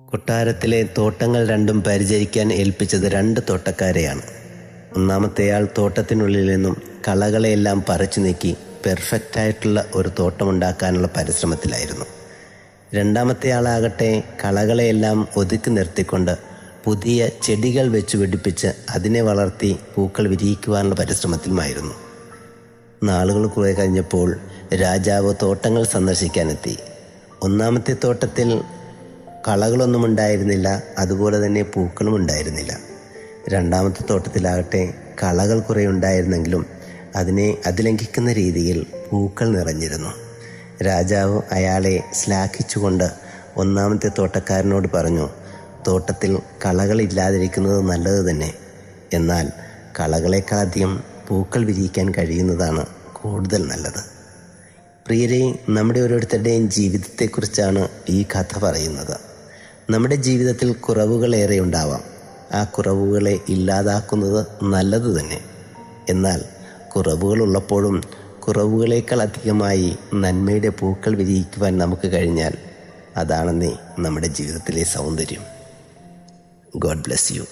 കൊട്ടാരത്തിലെ തോട്ടങ്ങൾ രണ്ടും പരിചരിക്കാൻ ഏൽപ്പിച്ചത് 2 തോട്ടക്കാരെയാണ്. ഒന്നാമത്തെയാൾ തോട്ടത്തിനുള്ളിൽ നിന്നും കളകളെയെല്ലാം പറിച്ചു നീക്കി പെർഫെക്റ്റായിട്ടുള്ള ഒരു തോട്ടമുണ്ടാക്കാനുള്ള പരിശ്രമത്തിലായിരുന്നു. രണ്ടാമത്തെയാളാകട്ടെ കളകളെയെല്ലാം ഒതുക്കി നിർത്തിക്കൊണ്ട് പുതിയ ചെടികൾ വെച്ച് പിടിപ്പിച്ച് അതിനെ വളർത്തി പൂക്കൾ വിരിയിക്കുവാനുള്ള പരിശ്രമത്തിലുമായിരുന്നു. നാളുകൾ കുറെ കഴിഞ്ഞപ്പോൾ രാജാവ് തോട്ടങ്ങൾ സന്ദർശിക്കാനെത്തി. ഒന്നാമത്തെ തോട്ടത്തിൽ കളകളൊന്നും ഉണ്ടായിരുന്നില്ല, അതുപോലെ തന്നെ പൂക്കളും ഉണ്ടായിരുന്നില്ല. രണ്ടാമത്തെ തോട്ടത്തിലാകട്ടെ കളകൾ കുറേ ഉണ്ടായിരുന്നെങ്കിലും അതിനെ അതിലംഘിക്കുന്ന രീതിയിൽ പൂക്കൾ നിറഞ്ഞിരുന്നു. രാജാവ് അയാളെ ശ്ലാഘിച്ചുകൊണ്ട് ഒന്നാമത്തെ തോട്ടക്കാരനോട് പറഞ്ഞു, തോട്ടത്തിൽ കളകളില്ലാതിരിക്കുന്നത് നല്ലത് തന്നെ, എന്നാൽ കളകളെക്കാളധികം പൂക്കൾ വിരിയിക്കാൻ കഴിയുന്നതാണ് കൂടുതൽ നല്ലത്. പ്രിയരെ, നമ്മുടെ ഓരോരുത്തരുടെയും ജീവിതത്തെക്കുറിച്ചാണ് ഈ കഥ പറയുന്നത്. നമ്മുടെ ജീവിതത്തിൽ കുറവുകളേറെ ഉണ്ടാവാം. ആ കുറവുകളെ ഇല്ലാതാക്കുന്നത് നല്ലത് തന്നെ. എന്നാൽ കുറവുകളുള്ളപ്പോഴും കുറവുകളേക്കാൾ അധികമായി നന്മയുടെ പൂക്കൾ വിരിയിക്കുവാൻ നമുക്ക് കഴിഞ്ഞാൽ അതാണെന്നേ നമ്മുടെ ജീവിതത്തിലെ സൗന്ദര്യം. God bless you.